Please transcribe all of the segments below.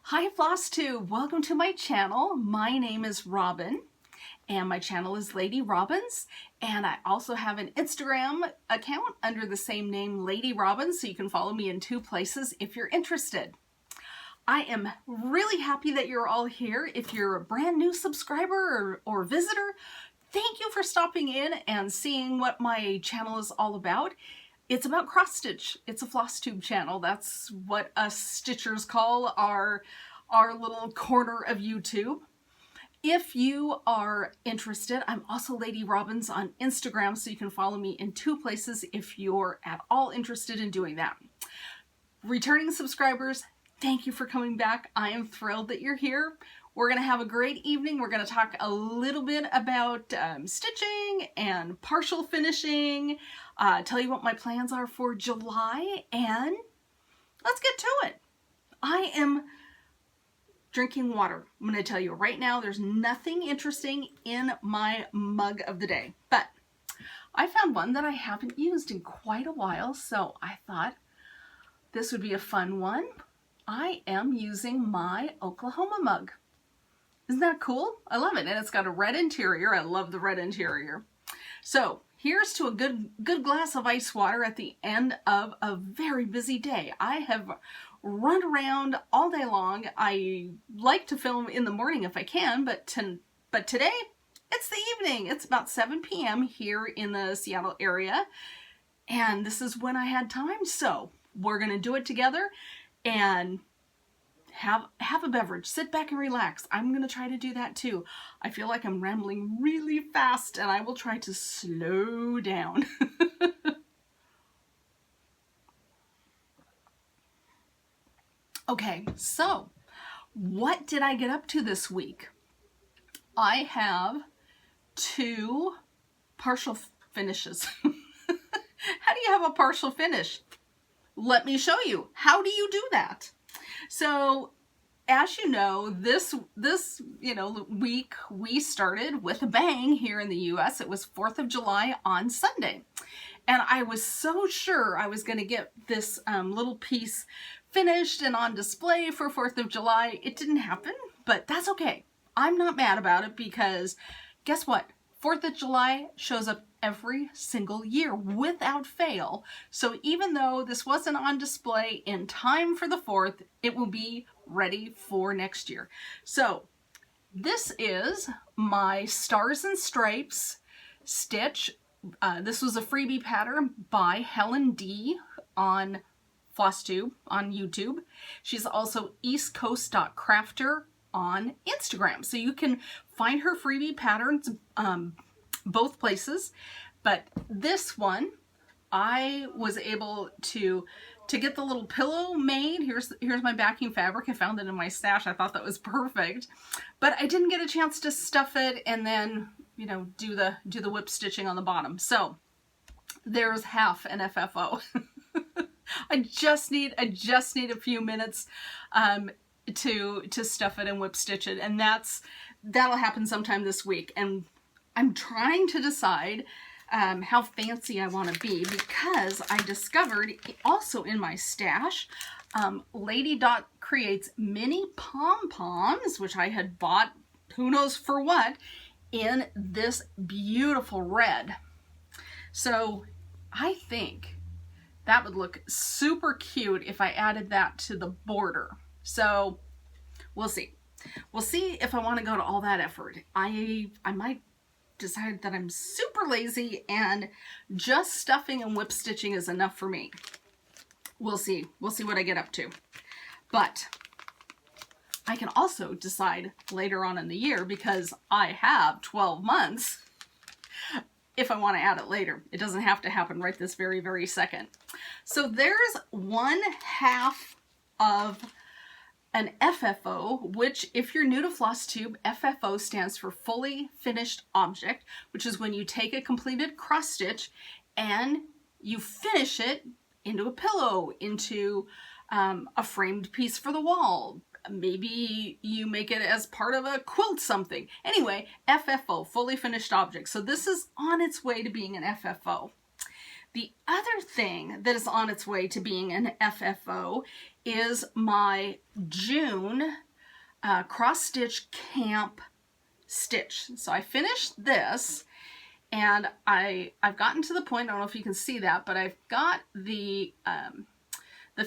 Hi FlossTube, welcome to my channel. My name is Robin and my channel is Lady Robins, and I also have an Instagram account under the same name, Lady Robins, so you can follow me in two places if you're interested. I am really happy that you're all here. If you're a brand new subscriber or visitor, thank you for stopping in and seeing what my channel is all about. It's about cross stitch. It's a floss tube channel. That's what us stitchers call our little corner of YouTube. If you are interested, I'm also Lady Robins on Instagram, so you can follow me in two places if you're at all interested in doing that. Returning subscribers, thank you for coming back. I am thrilled that you're here. We're going to have a great evening. We're going to talk a little bit about stitching and partial finishing, tell you what my plans are for July, and let's get to it. I am drinking water. I'm going to tell you right now, there's nothing interesting in my mug of the day, but I found one that I haven't used in quite a while, so I thought this would be a fun one. I am using my Oklahoma mug. Isn't that cool? I love it. And it's got a red interior. I love the red interior. So here's to a good glass of ice water at the end of a very busy day. I have run around all day long. I like to film in the morning if I can, but today it's the evening. It's about 7 p.m. here in the Seattle area. And this is when I had time. So we're going to do it together and have a beverage, sit back and relax. I'm going to try to do that too. I feel like I'm rambling really fast and I will try to slow down. Okay, so what did I get up to this week? I have two partial finishes. How do you have a partial finish? Let me show you. How do you do that? So, as you know, this week we started with a bang here in the US. It was 4th of July on Sunday. And I was so sure I was going to get this little piece finished and on display for 4th of July. It didn't happen, but that's okay. I'm not mad about it because guess what? 4th of July shows up every single year without fail. So even though this wasn't on display in time for the 4th, it will be ready for next year. So this is my Stars and Stripes stitch. This was a freebie pattern by Helen D on FlossTube on YouTube. She's also eastcoast.crafter on Instagram. So you can find her freebie patterns both places, but this one I was able to get the little pillow made. Here's my backing fabric. I found it in my stash. I thought that was perfect, but I didn't get a chance to stuff it and then do the whip stitching on the bottom. So there's half an FFO. I just need a few minutes to stuff it and whip stitch it, and that'll happen sometime this week. And I'm trying to decide how fancy I want to be, because I discovered also in my stash, Lady Dot creates mini pom-poms, which I had bought who knows for what, in this beautiful red. So I think that would look super cute if I added that to the border. So we'll see. We'll see if I want to go to all that effort. I might decide that I'm super lazy and just stuffing and whip stitching is enough for me. We'll see. We'll see what I get up to. But I can also decide later on in the year, because I have 12 months, if I want to add it later. It doesn't have to happen right this very, very second. So there's 1/2 of an FFO, which if you're new to FlossTube, FFO stands for fully finished object, which is when you take a completed cross stitch and you finish it into a pillow, into a framed piece for the wall. Maybe you make it as part of a quilt something. Anyway, FFO, fully finished object. So this is on its way to being an FFO. The other thing that is on its way to being an FFO is my June cross stitch camp stitch. So I finished this, and I've gotten to the point, I don't know if you can see that, but I've got the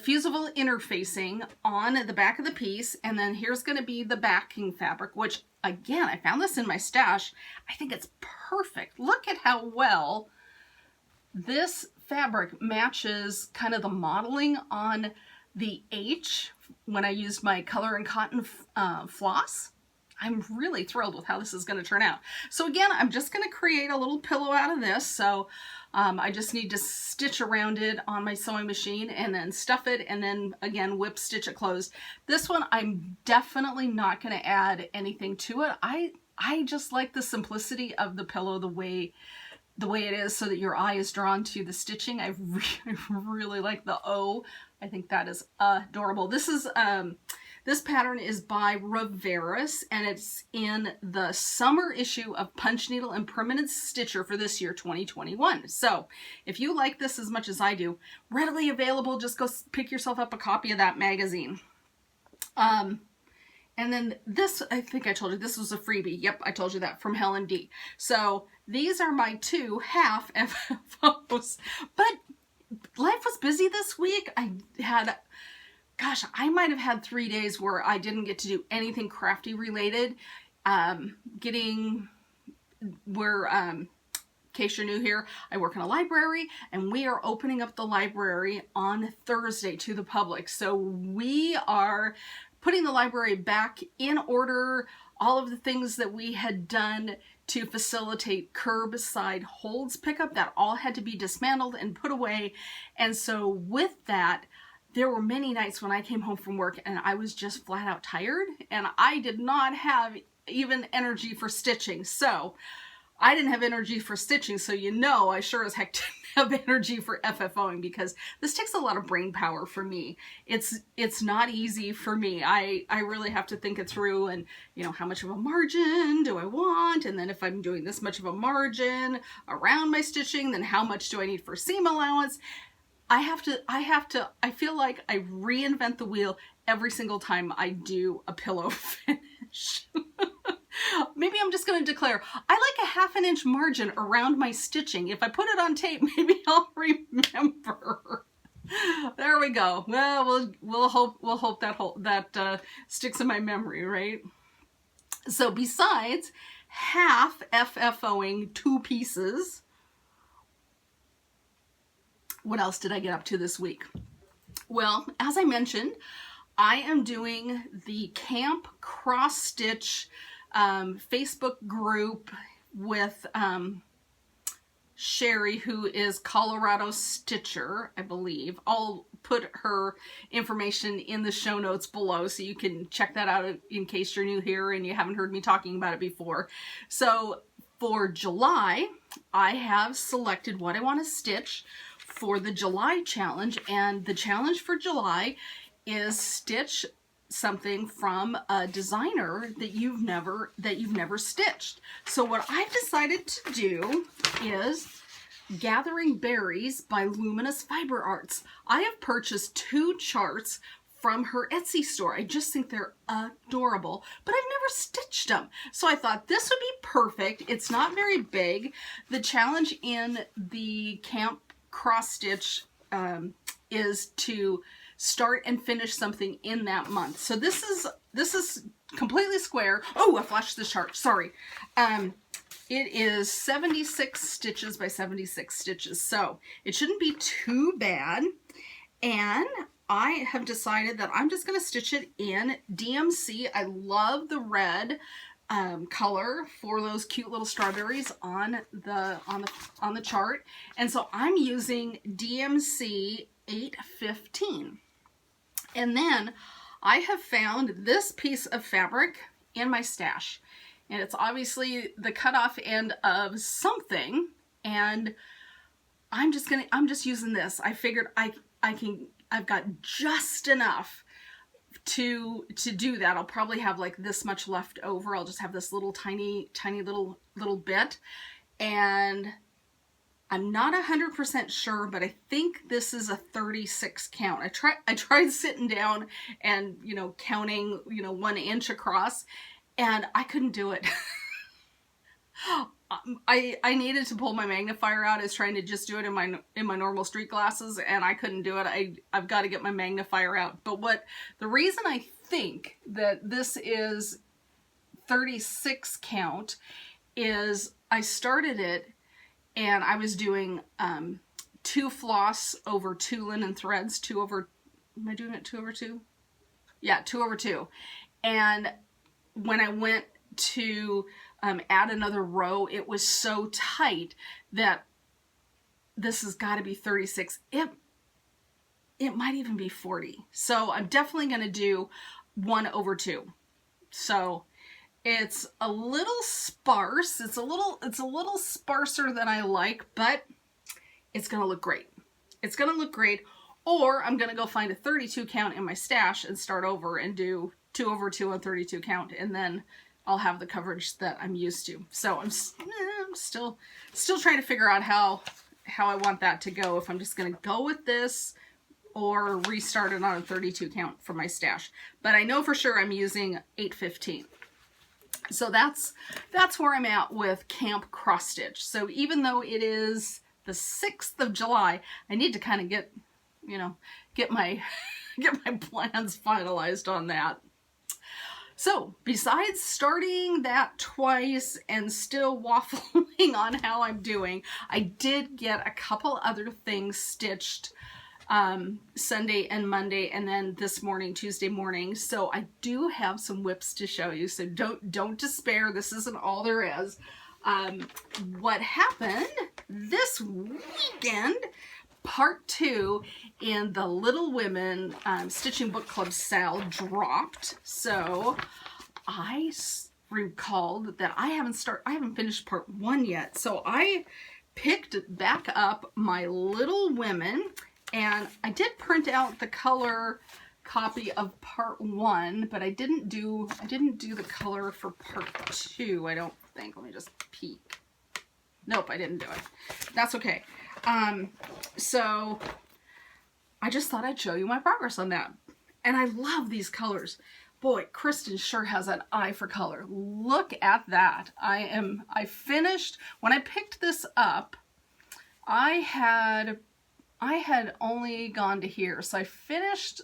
fusible interfacing on the back of the piece, and then here's going to be the backing fabric, which again, I found this in my stash. I think it's perfect. Look at how well this fabric matches kind of the modeling on the H when I used my Color and Cotton floss. I'm really thrilled with how this is going to turn out. So again, I'm just going to create a little pillow out of this. So I just need to stitch around it on my sewing machine and then stuff it, and then again whip stitch it closed. This one I'm definitely not going to add anything to it. I just like the simplicity of the pillow the way it is, so that your eye is drawn to the stitching. I really like the O. I think that is adorable. This is this pattern is by Rivera's, and it's in the summer issue of Punch Needle and Permanent Stitcher for this year, 2021. So if you like this as much as I do, readily available, just go pick yourself up a copy of that magazine. And then this, I think I told you, this was a freebie. Yep, I told you that, from Helen D. So these are my 2 half FFOs. But life was busy this week. I had, gosh, I might have had 3 days where I didn't get to do anything crafty related. In case you're new here, I work in a library, and we are opening up the library on Thursday to the public. So we are putting the library back in order. All of the things that we had done to facilitate curbside holds pickup, that all had to be dismantled and put away. And so with that, there were many nights when I came home from work and I was just flat out tired, and I did not have even energy for stitching. So I didn't have energy for stitching, so you know I sure as heck didn't have energy for FFOing, because this takes a lot of brain power for me. It's not easy for me. I really have to think it through, and you know, how much of a margin do I want, and then if I'm doing this much of a margin around my stitching, then how much do I need for seam allowance? I feel like I reinvent the wheel every single time I do a pillow finish. Maybe I'm just going to declare, I like a 1/2 inch margin around my stitching. If I put it on tape, maybe I'll remember. There we go. Well, we'll hope that sticks in my memory, right? So besides half FFOing 2 pieces, what else did I get up to this week? Well, as I mentioned, I am doing the Camp Cross Stitch Facebook group with Sherry, who is Colorado Stitcher, I believe. I'll put her information in the show notes below so you can check that out in case you're new here and you haven't heard me talking about it before. So for July, I have selected what I want to stitch for the July challenge, and the challenge for July is stitch something from a designer that you've never stitched. So what I've decided to do is Gathering Berries by Luminous Fiber Arts. I have purchased 2 charts from her Etsy store. I just think they're adorable, but I've never stitched them. So I thought this would be perfect. It's not very big. The challenge in the Camp Cross Stitch is to start and finish something in that month. So this is completely square. Oh, I flashed the chart. Sorry. It is 76 stitches by 76 stitches. So it shouldn't be too bad. And I have decided that I'm just going to stitch it in DMC. I love the red color for those cute little strawberries on the chart. And so I'm using DMC 815. And then I have found this piece of fabric in my stash, and it's obviously the cutoff end of something, and I'm just using this. I figured I've got just enough to do that. I'll probably have like this much left over. I'll just have this little tiny little bit, and I'm not 100% sure, but I think this is a 36 count. I tried sitting down and, you know, counting, you know, 1 inch across, and I couldn't do it. I needed to pull my magnifier out. I was trying to just do it in my normal street glasses, and I couldn't do it. I've got to get my magnifier out. But the reason I think that this is 36 count is I started it and I was doing 2 floss over 2 linen threads, 2 over, am I doing it 2 over 2? Yeah, 2 over 2. And when I went to add another row, it was so tight that this has got to be 36. It might even be 40. So I'm definitely going to do 1 over 2. So it's a little sparse. It's a little sparser than I like, but it's going to look great. It's going to look great. Or I'm going to go find a 32 count in my stash and start over and do 2 over 2 on 32 count, and then I'll have the coverage that I'm used to. So I'm still trying to figure out how I want that to go. If I'm just going to go with this or restart it on a 32 count for my stash. But I know for sure I'm using 8/15. So that's where I'm at with Camp Cross Stitch. So even though it is the 6th of July, I need to kind of get my plans finalized on that. So besides starting that twice and still waffling on how I'm doing, I did get a couple other things stitched Sunday and Monday, and then this morning, Tuesday morning. So I do have some whips to show you. So don't despair. This isn't all there is. What happened this weekend, part 2 in the Little Women Stitching Book Club SAL dropped. So I recalled that I haven't finished part 1 yet. So I picked back up my Little Women, and I did print out the color copy of part 1, but I didn't do the color for part 2, I don't think. Let me just peek. Nope, I didn't do it. That's okay. So I just thought I'd show you my progress on that. And I love these colors. Boy, Kristen sure has an eye for color. Look at that. I finished, when I picked this up, I had only gone to here. So I finished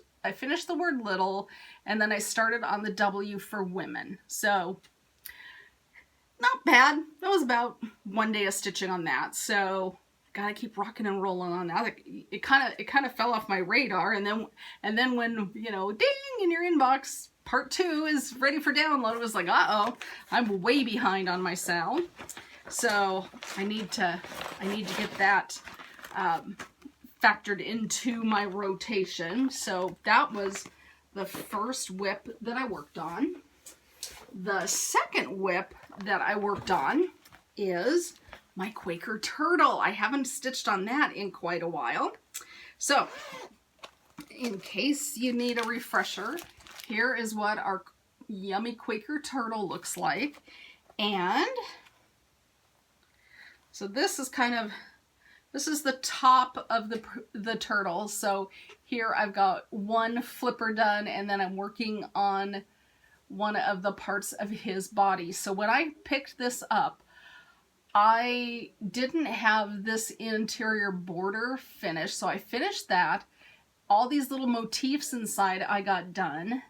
the word little, and then I started on the W for women. So not bad. That was about 1 day of stitching on that. So gotta keep rocking and rolling on that. It kind of fell off my radar, and then when, you know, ding in your inbox, part 2 is ready for download, it was like, uh-oh, I'm way behind on my SAL. So I need to get that factored into my rotation. So that was the first whip that I worked on. The second whip that I worked on is my Quaker Turtle. I haven't stitched on that in quite a while. So in case you need a refresher, here is what our yummy Quaker Turtle looks like. And so this is the top of the turtle. So here I've got one flipper done, and then I'm working on one of the parts of his body. So when I picked this up, I didn't have this interior border finished, so I finished that. All these little motifs inside I got done.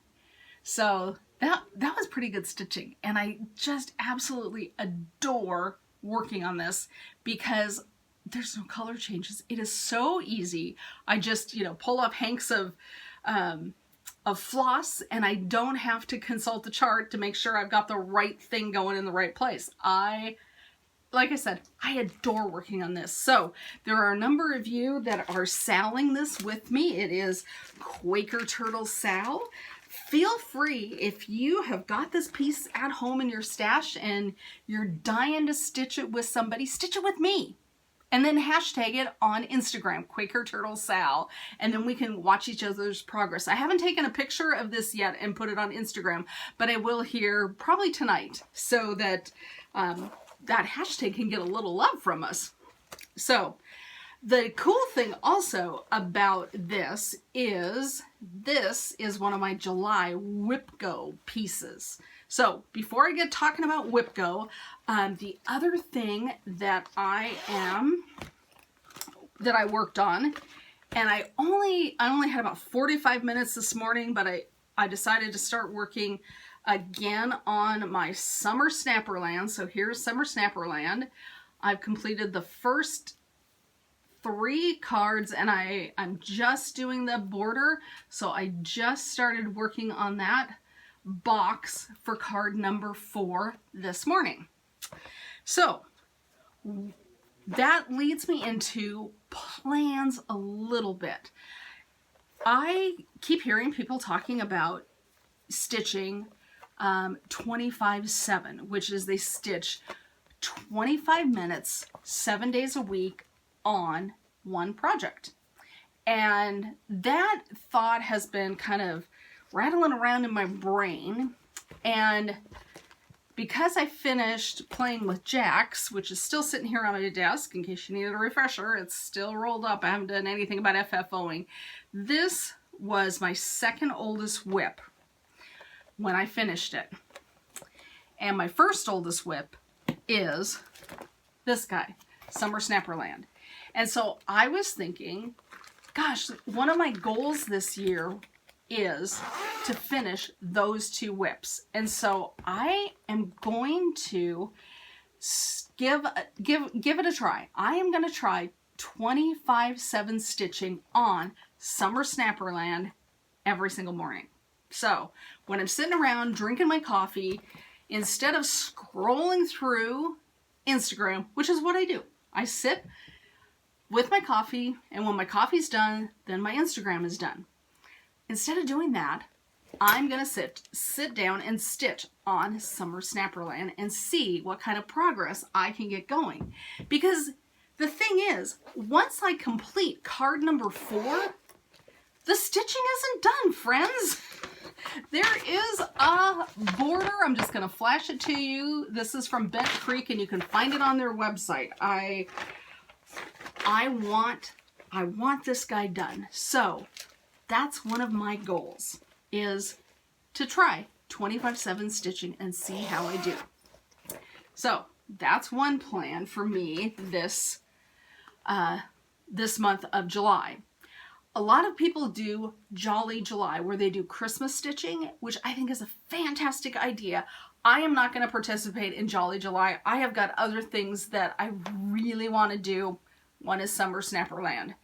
So that was pretty good stitching, and I just absolutely adore working on this because there's no color changes. It is so easy. I just, you know, pull up hanks of floss, and I don't have to consult the chart to make sure I've got the right thing going in the right place. Like I said, I adore working on this. So there are a number of you that are SALing this with me. It is Quaker Turtle SAL. Feel free, if you have got this piece at home in your stash and you're dying to stitch it with somebody, stitch it with me. And then hashtag it on Instagram, Quaker Turtle SAL, and then we can watch each other's progress. I haven't taken a picture of this yet and put it on Instagram, but I will here probably tonight, so that that hashtag can get a little love from us. So the cool thing also about this is one of my July WIPGO pieces. So before I get talking about WIPGO, the other thing that I worked on, and I only had about 45 minutes this morning, but I decided to start working again on my summer SnapperLand. So here's summer SnapperLand. I've completed the first 3 cards, and I'm just doing the border, so I just started working on that box for card number 4 this morning. So that leads me into plans a little bit. I keep hearing people talking about stitching 25/7, which is they stitch 25 minutes, 7 days a week on one project. And that thought has been kind of rattling around in my brain. And because I finished playing with Jax, which is still sitting here on my desk in case you needed a refresher, it's still rolled up. I haven't done anything about FFOing. This was my second oldest whip when I finished it. And my first oldest whip is this guy, Summer SnapperLand. And so I was thinking, gosh, one of my goals this year is to finish those 2 whips. And so I am going to give it a try. I am going to try 25/7 stitching on summer SnapperLand every single morning. So when I'm sitting around drinking my coffee, instead of scrolling through Instagram, which is what I do, I sit with my coffee, and when my coffee's done, then my Instagram is done. Instead of doing that, I'm gonna sit down and stitch on summer SnapperLand and see what kind of progress I can get going. Because the thing is, once I complete card number 4, the stitching isn't done, friends. There is a border. I'm just gonna flash it to you. This is from Bent Creek, and you can find it on their website. I want this guy done. So that's one of my goals, is to try 25/7 stitching and see how I do. So that's one plan for me this month of July. A lot of people do Jolly July, where they do Christmas stitching, which I think is a fantastic idea. I am not going to participate in Jolly July. I have got other things that I really want to do. One is summer SnapperLand.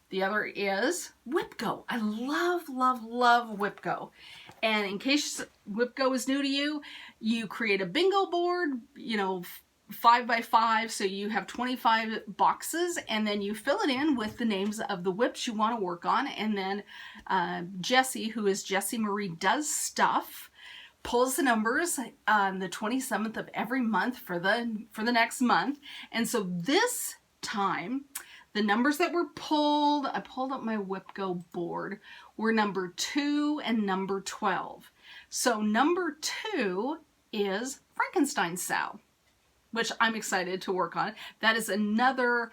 The other is WIPGO. I love, love, love WIPGO. And in case WIPGO is new to you, you create a bingo board, 5 by 5, so you have 25 boxes, and then you fill it in with the names of the whips you want to work on, and then Jessie, who is Jessie Marie Does Stuff, pulls the numbers on the 27th of every month for the next month. And so this time, the numbers that were pulled, I pulled up my WIPGO board, were number 2 and number 12. So number 2 is Frankenstein SAL, which I'm excited to work on. That is another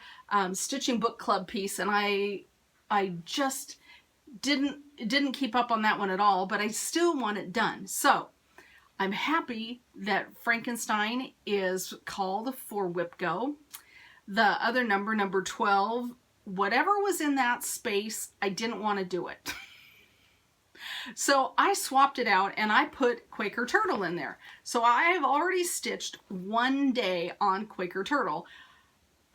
stitching book club piece, and I just didn't keep up on that one at all, but I still want it done. So I'm happy that Frankenstein is called for WIPGO. The other number 12, whatever was in that space, I didn't want to do it. So I swapped it out and I put Quaker Turtle in there. So I have already stitched one day on Quaker Turtle.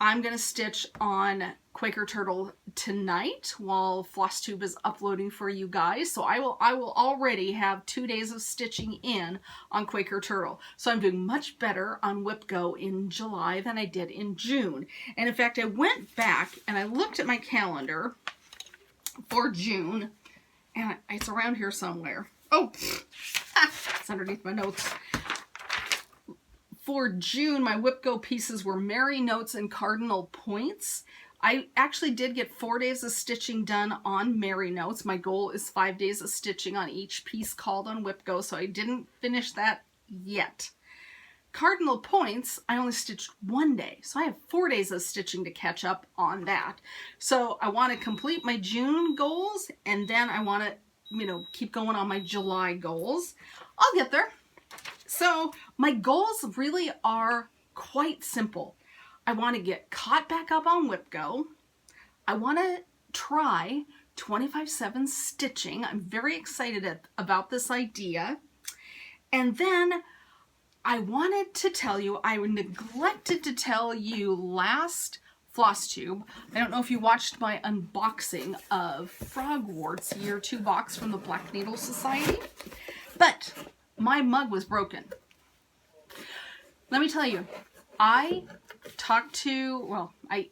I'm going to stitch on Quaker Turtle tonight while FlossTube is uploading for you guys. So I will already have 2 days of stitching in on Quaker Turtle. So I'm doing much better on WIPGO in July than I did in June. And in fact, I went back and I looked at my calendar for June, and it's around here somewhere. Oh, it's underneath my notes. For June, my WIPGO pieces were Merry Notes and Cardinal Points. I actually did get 4 days of stitching done on Merry Notes. My goal is 5 days of stitching on each piece called on WIPGO, so I didn't finish that yet. cardinal points, I only stitched 1 day. So I have 4 days of stitching to catch up on that. So I want to complete my June goals, and then I want to, you know, keep going on my July goals. I'll get there. So my goals really are quite simple. I want to get caught back up on WhipGo. I want to try 25/7 stitching. I'm very excited about this idea. And then I wanted to tell you, I neglected to tell you last FlossTube. I don't know if you watched my unboxing of Frogwart's Year 2 box from the Black Needle Society, but my mug was broken. Let me tell you, I talked to, well, I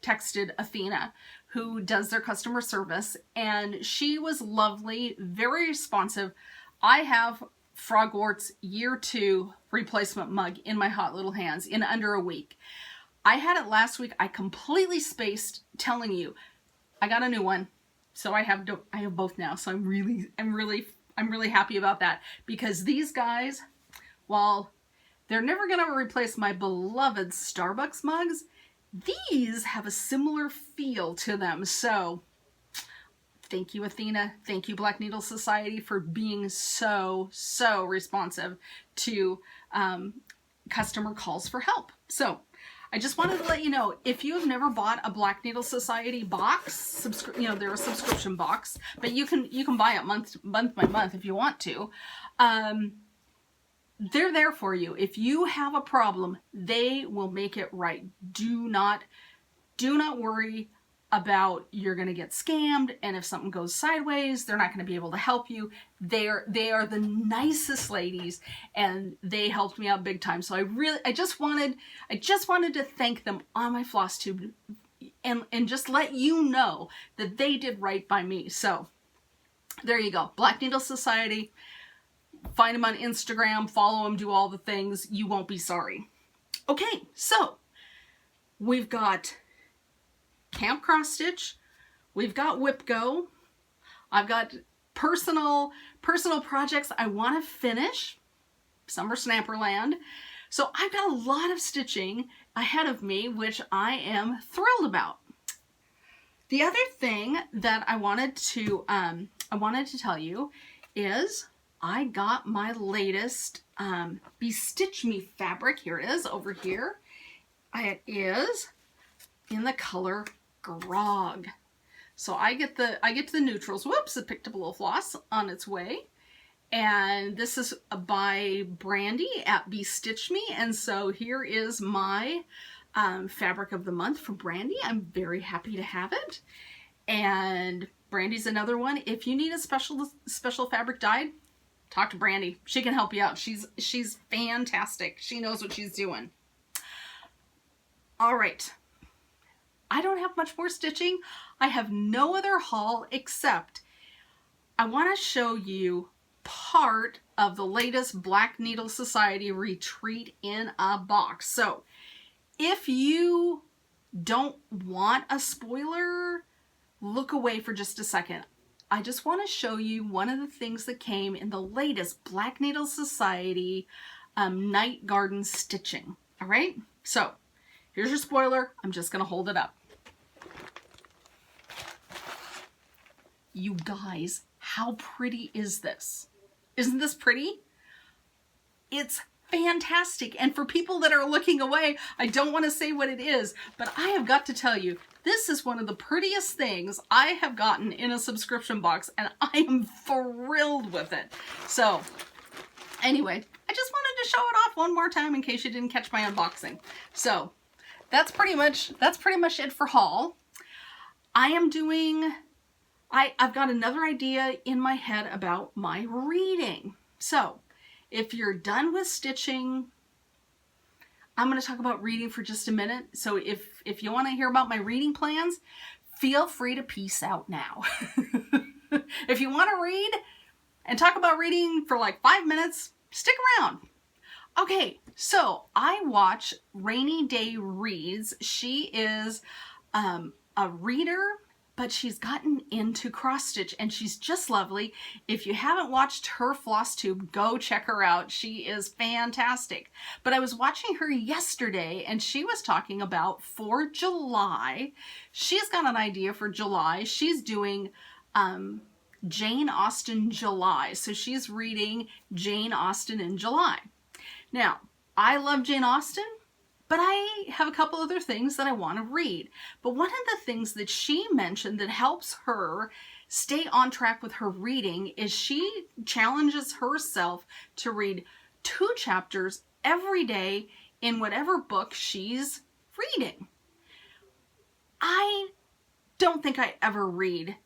texted Athena, who does their customer service, and she was lovely, very responsive. I have Frogwart's Year 2 replacement mug in my hot little hands in under a week. I had it last week. I completely spaced telling you I got a new one, so I have both now. So I'm really happy about that, because these guys, while they're never going to replace my beloved Starbucks mugs, these have a similar feel to them. So thank you, Athena. Thank you, Black Needle Society, for being so responsive to customer calls for help. So I just wanted to let you know, if you have never bought a Black Needle Society box, they're a subscription box, but you can buy it month by month if you want to. They're there for you. If you have a problem, they will make it right. Do not worry about you're going to get scammed, and if something goes sideways, they're not going to be able to help you. They are the nicest ladies, and they helped me out big time. So I just wanted to thank them on my FlossTube and just let you know that they did right by me. So there you go. Black Needle Society. Find them on Instagram, follow them, do all the things. You won't be sorry. Okay, so we've got Camp Cross Stitch, we've got WhipGo, I've got personal projects I want to finish. Some are SnapperLand. So I've got a lot of stitching ahead of me, which I am thrilled about. The other thing that I wanted to tell you is I got my latest Bestitch Me fabric. Here it is over here. It is in the color Grog. So I get the neutrals. Whoops, it picked up a little floss on its way. And this is by Brandy at Bestitch Me. And so here is my fabric of the month from Brandy. I'm very happy to have it. And Brandy's another one. If you need a special fabric dyed, talk to Brandy. She can help you out. She's fantastic. She knows what she's doing. All right. I don't have much more stitching. I have no other haul except I want to show you part of the latest Black Needle Society retreat in a box. So if you don't want a spoiler, look away for just a second. I just want to show you one of the things that came in the latest Black Needle Society Night Garden stitching. All right, so here's your spoiler. I'm just going to hold it up. You guys, how pretty is this? Isn't this pretty? It's fantastic. And for people that are looking away, I don't want to say what it is, but I have got to tell you, this is one of the prettiest things I have gotten in a subscription box, and I am thrilled with it. So anyway, I just wanted to show it off one more time in case you didn't catch my unboxing. So that's pretty much it for haul. I've got another idea in my head about my reading. So if you're done with stitching, I'm going to talk about reading for just a minute. So if you want to hear about my reading plans, feel free to peace out now. If you want to read and talk about reading for like 5 minutes, stick around. Okay, so I watch Rainy Day Reads. She is a reader but she's gotten into cross stitch and she's just lovely. If you haven't watched her FlossTube, go check her out. She is fantastic. But I was watching her yesterday and she was talking about for July, she's got an idea for July. She's doing Jane Austen July. So she's reading Jane Austen in July. Now, I love Jane Austen, but I have a couple other things that I want to read. But one of the things that she mentioned that helps her stay on track with her reading is she challenges herself to read 2 chapters every day in whatever book she's reading. I don't think I ever read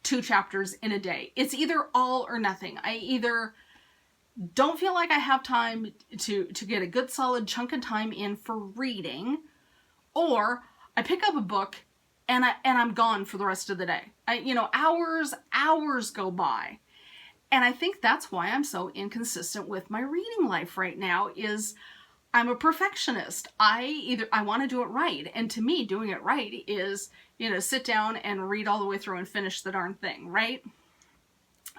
2 chapters in a day. It's either all or nothing. I either don't feel like I have time to get a good solid chunk of time in for reading, or I pick up a book and I'm gone for the rest of the day. Hours go by. And I think that's why I'm so inconsistent with my reading life right now is I'm a perfectionist. I want to do it right. And to me, doing it right is, sit down and read all the way through and finish the darn thing, right?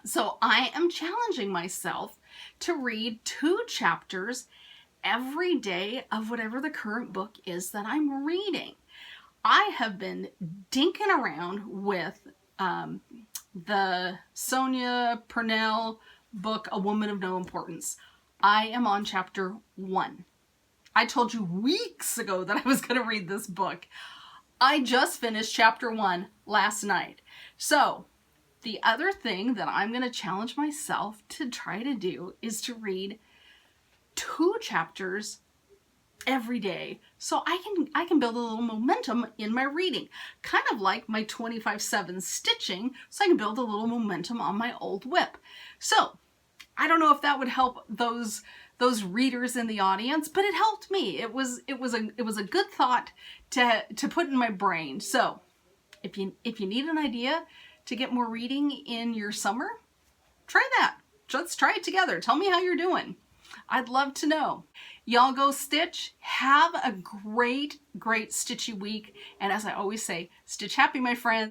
So I am challenging myself to read 2 chapters every day of whatever the current book is that I'm reading. I have been dinking around with the Sonia Purnell book, A Woman of No Importance. I am on chapter 1. I told you weeks ago that I was going to read this book. I just finished chapter 1 last night. So the other thing that I'm going to challenge myself to try to do is to read 2 chapters every day so I can build a little momentum in my reading, kind of like my 25/7 stitching, so I can build a little momentum on my old whip. So I don't know if that would help those readers in the audience, but it helped me. It was a good thought to put in my brain. So if you need an idea to get more reading in your summer, try that. Let's try it together. Tell me how you're doing. I'd love to know. Y'all go stitch. Have a great, great stitchy week. And as I always say, stitch happy, my friends.